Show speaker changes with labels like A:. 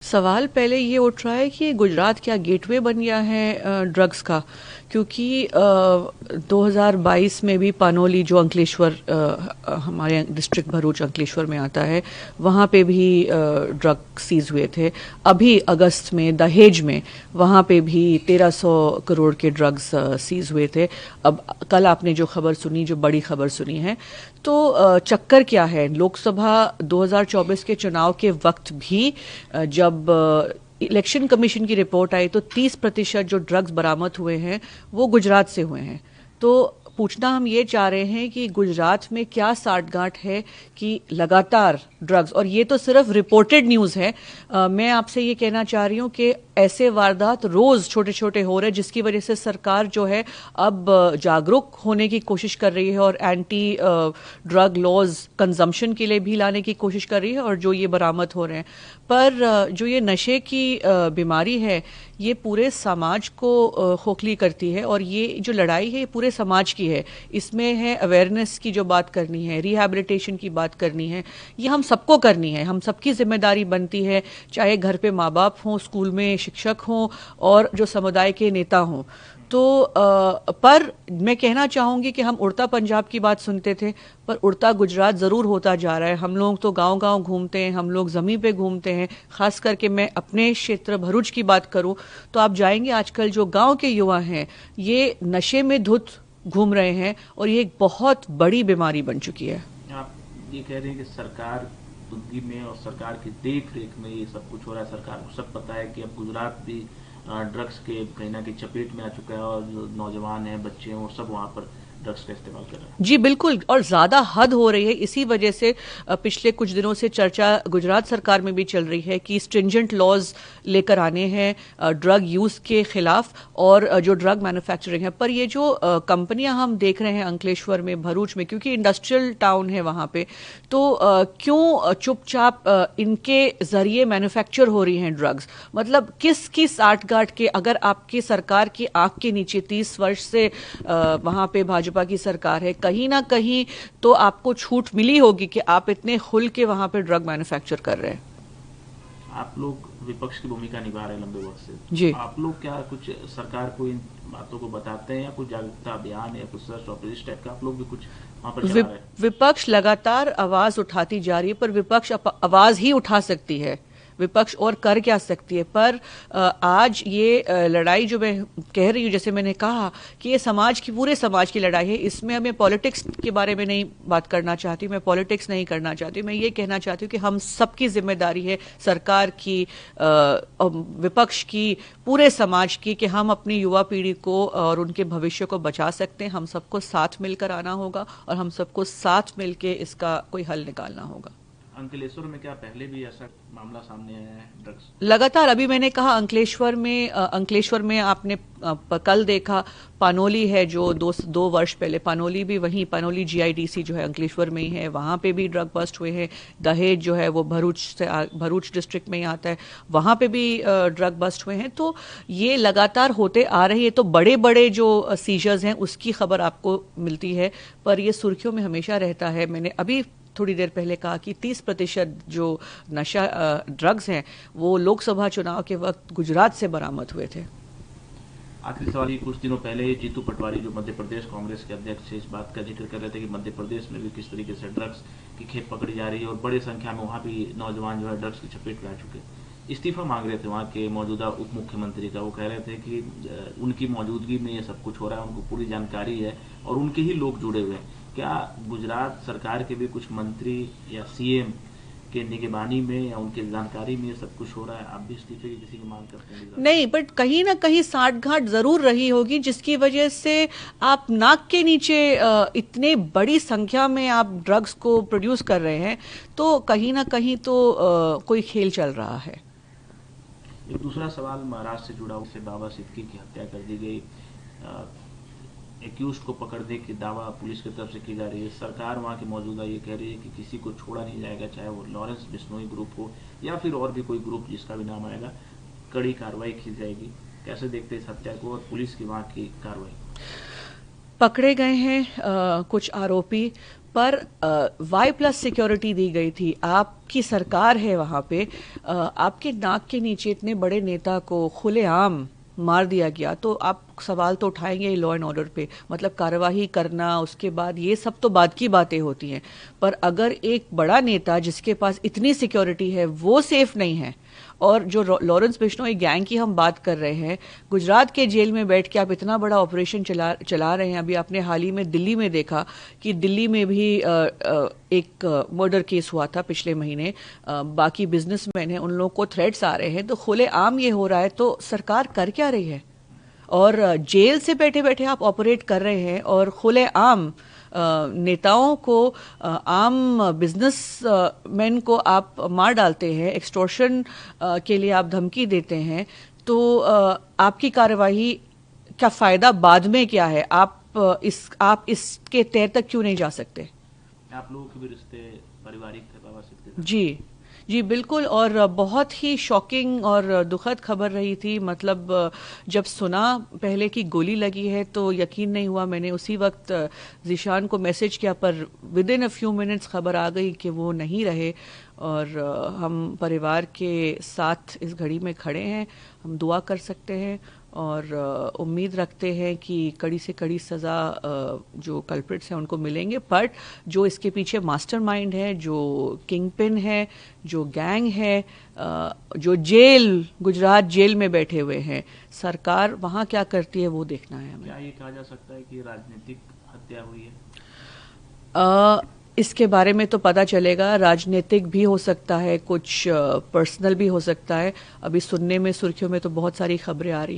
A: सवाल पहले ये उठ रहा है कि गुजरात क्या गेटवे बन गया है ड्रग्स का, क्योंकि 2022 में भी पानोली जो अंकलेश्वर हमारे डिस्ट्रिक्ट भरूच अंकलेश्वर में आता है, वहाँ पे भी ड्रग सीज हुए थे। अभी अगस्त में दहेज में वहाँ पे भी 1300 करोड़ के ड्रग्स सीज हुए थे। अब कल आपने जो खबर सुनी, जो बड़ी खबर सुनी है, तो चक्कर क्या है, लोकसभा 2024 के चुनाव के वक्त भी जब इलेक्शन कमीशन की रिपोर्ट आई तो 30% जो ड्रग्स बरामद हुए हैं वो गुजरात से हुए हैं। तो पूछना हम ये चाह रहे हैं कि गुजरात में क्या साठगांठ है कि लगातार ड्रग्स, और ये तो सिर्फ रिपोर्टेड न्यूज़ है। मैं आपसे ये कहना चाह रही हूँ कि ऐसे वारदात रोज छोटे छोटे हो रहे हैं, जिसकी वजह से सरकार जो है अब जागरूक होने की कोशिश कर रही है और एंटी ड्रग लॉज कंजम्पशन के लिए भी लाने की कोशिश कर रही है, और जो ये बरामद हो रहे हैं। पर जो ये नशे की बीमारी है, ये पूरे समाज को खोखली करती है, और ये जो लड़ाई है ये पूरे समाज की है। इसमें है अवेयरनेस की जो बात करनी है, रिहैबिलिटेशन की बात करनी है, ये हम सबको करनी है, हम सबकी जिम्मेदारी बनती है, चाहे घर पे माँ बाप हों, स्कूल में शिक्षक हों, और जो समुदाय के नेता हों। तो पर मैं कहना चाहूँगी कि हम उड़ता पंजाब की बात सुनते थे, पर उड़ता गुजरात ज़रूर होता जा रहा है। हम लोग तो गांव-गांव घूमते हैं, हम लोग ज़मीन पे घूमते हैं। ख़ास करके मैं अपने क्षेत्र भरूच की बात करूं तो आप जाएंगे, आजकल जो गांव के युवा हैं ये नशे में धुत घूम रहे हैं, और ये एक बहुत बड़ी बीमारी बन चुकी है।
B: आप ये कह रहे हैं कि सरकार बुद्धि में और सरकार की देख रेख में ये सब कुछ हो रहा है। सरकार को सब पता है कि अब गुजरात भी ड्रग्स के कहना की चपेट में आ चुका है, और जो नौजवान हैं, बच्चे हैं, वो सब वहाँ पर ड्रग्स का इस्तेमाल कर रहे हैं।
A: जी बिल्कुल, और ज़्यादा हद हो रही है। इसी वजह से पिछले कुछ दिनों से चर्चा गुजरात सरकार में भी चल रही है कि स्ट्रिंजेंट लॉज लेकर आने हैं ड्रग यूज़ के खिलाफ, और जो ड्रग मैन्युफैक्चरिंग है। पर ये जो कंपनियां हम देख रहे हैं अंकलेश्वर में, भरूच में, क्योंकि इंडस्ट्रियल टाउन है वहाँ पे, तो क्यों चुपचाप इनके ज़रिए मैन्युफैक्चर हो रही हैं ड्रग्स? मतलब किसकी साठगांठ के, अगर आपकी सरकार की आंख के नीचे 30 वर्ष से वहाँ पे भाजपा की सरकार है, कहीं ना कहीं तो आपको छूट मिली होगी कि आप इतने खुल के वहां पे ड्रग मैन्युफैक्चर कर रहे हैं।
B: आप लोग विपक्ष की भूमिका निभा रहे हैं लंबे वक्त से,
A: जी,
B: आप लोग क्या कुछ सरकार को इन बातों को बताते हैं, या कुछ जागरूकता अभियान या कुछ सर्च ऑपरेशन टाइप का आप लोग भी कुछ वहाँ पर चला रहे हैं?
A: विपक्ष लगातार आवाज उठाती जा रही है, पर विपक्ष आवाज ही उठा सकती है, विपक्ष और कर क्या सकती है? पर आज ये लड़ाई जो मैं कह रही हूँ, जैसे मैंने कहा कि ये समाज की, पूरे समाज की लड़ाई है। इसमें अब मैं पॉलिटिक्स के बारे में नहीं बात करना चाहती, मैं पॉलिटिक्स नहीं करना चाहती। मैं ये कहना चाहती हूँ कि हम सबकी जिम्मेदारी है, सरकार की, विपक्ष की, पूरे समाज की, कि हम अपनी युवा पीढ़ी को और उनके भविष्य को बचा सकते हैं। हम सबको साथ मिलकर आना होगा, और हम सबको साथ मिलकर इसका कोई हल निकालना होगा।
B: अंकलेश्वर में क्या पहले भी ऐसा मामला सामने आया है ड्रग्स?
A: लगातार, अभी मैंने कहा अंकलेश्वर में आपने कल देखा, पानोली है जो दो वर्ष पहले, पानोली भी वहीं, पानोली जीआईडीसी जो है अंकलेश्वर में ही है, वहाँ पे भी ड्रग बस्ट हुए हैं। दहेज जो है वो भरूच डिस्ट्रिक्ट में ही आता है, वहाँ पे भी ड्रग बस्ट हुए हैं। तो ये लगातार होते आ रही है। तो बड़े बड़े जो सीजर्स हैं उसकी खबर आपको मिलती है, पर ये सुर्खियों में हमेशा रहता है। मैंने अभी थोड़ी देर पहले कहा कि 30% जो नशा ड्रग्स हैं वो लोकसभा चुनाव के वक्त गुजरात से बरामद हुए थे।
B: आखिरी सवाल, कुछ दिनों पहले जीतू पटवारी जो मध्य प्रदेश कांग्रेस के अध्यक्ष है, इस बात का जिक्र कर रहे थे कि मध्य प्रदेश में भी किस तरीके से ड्रग्स की खेप पकड़ी जा रही है, और बड़ी संख्या में वहाँ भी नौजवान जो है ड्रग्स की चपेट में आ चुके हैं। इस्तीफा मांग रहे थे वहाँ के मौजूदा उप मुख्यमंत्री का। वो कह रहे थे कि उनकी मौजूदगी में ये सब कुछ हो रहा है, उनको पूरी जानकारी है और उनके ही लोग जुड़े हुए हैं। क्या गुजरात सरकार के भी कुछ मंत्री या सीएम के निगरानी में या उनके जानकारी में ये सब कुछ हो रहा है? आप भी इस्तीफे की किसी की मांग करते हैं?
A: नहीं, बट कहीं ना कहीं साठगांठ जरूर रही होगी, जिसकी वजह से आप नाक के नीचे इतने बड़ी संख्या में आप ड्रग्स को प्रोड्यूस कर रहे हैं, तो कहीं ना कहीं तो कोई खेल चल रहा है।
B: एक दूसरा सवाल महाराष्ट्र से जुड़ा, उससे बाबा सिद्दीकी की हत्या कर दी गई, एक्यूज को पकड़ने की दावा पुलिस की तरफ से की जा रही है। सरकार वहाँ की मौजूदा ये कह रही है कि किसी को छोड़ा नहीं जाएगा, चाहे वो लॉरेंस बिश्नोई ग्रुप हो या फिर और भी कोई ग्रुप जिसका भी नाम आएगा, कड़ी कार्रवाई की जाएगी। कैसे देखते हैं इस हत्या को और पुलिस की वहाँ की कार्रवाई?
A: पकड़े गए हैं कुछ आरोपी, पर Y+ सिक्योरिटी दी गई थी, आपकी सरकार है वहाँ पे, आपके नाक के नीचे इतने बड़े नेता को खुलेआम मार दिया गया, तो आप सवाल तो उठाएंगे लॉ एंड ऑर्डर पे, मतलब कार्रवाई करना, उसके बाद ये सब तो बाद की बातें होती हैं। पर अगर एक बड़ा नेता जिसके पास इतनी सिक्योरिटी है वो सेफ नहीं है, और जो लॉरेंस बिश्नोई गैंग की हम बात कर रहे हैं, गुजरात के जेल में बैठ के आप इतना बड़ा ऑपरेशन चला रहे हैं। अभी आपने हाल ही में दिल्ली में देखा कि दिल्ली में भी एक मर्डर केस हुआ था पिछले महीने, बाकी बिजनेसमैन हैं, उन लोगों को थ्रेट्स आ रहे हैं, तो खुलेआम ये हो रहा है, तो सरकार कर क्या रही है? और जेल से बैठे बैठे आप ऑपरेट कर रहे हैं और खुलेआम नेताओं को, आम बिजनेसमैन को आप मार डालते हैं, एक्सटॉर्शन के लिए आप धमकी देते हैं, तो आपकी कार्यवाही का फायदा बाद में क्या है? आप इसके तह तक क्यों नहीं जा सकते?
B: आप लोगों के भी रिश्ते पारिवारिक थे बाबा सिद्दीकी के?
A: जी जी बिल्कुल, और बहुत ही शॉकिंग और दुखद खबर रही थी। मतलब जब सुना पहले कि गोली लगी है तो यकीन नहीं हुआ। मैंने उसी वक्त जीशान को मैसेज किया, पर with in a few minutes खबर आ गई कि वो नहीं रहे। और हम परिवार के साथ इस घड़ी में खड़े हैं, हम दुआ कर सकते हैं और उम्मीद रखते हैं कि कड़ी से कड़ी सज़ा जो कल्प्रिट्स हैं उनको मिलेंगे। पर जो इसके पीछे मास्टरमाइंड है, जो किंग पिन है, जो गैंग है, जो गुजरात जेल में बैठे हुए हैं, सरकार वहाँ क्या करती है वो देखना है हमें।
B: क्या ये कहा जा सकता है कि राजनीतिक हत्या हुई है?
A: इसके बारे में तो पता चलेगा, राजनीतिक भी हो सकता है, कुछ पर्सनल भी हो सकता है। अभी सुनने में, सुर्खियों में तो बहुत सारी खबरें आ रही हैं।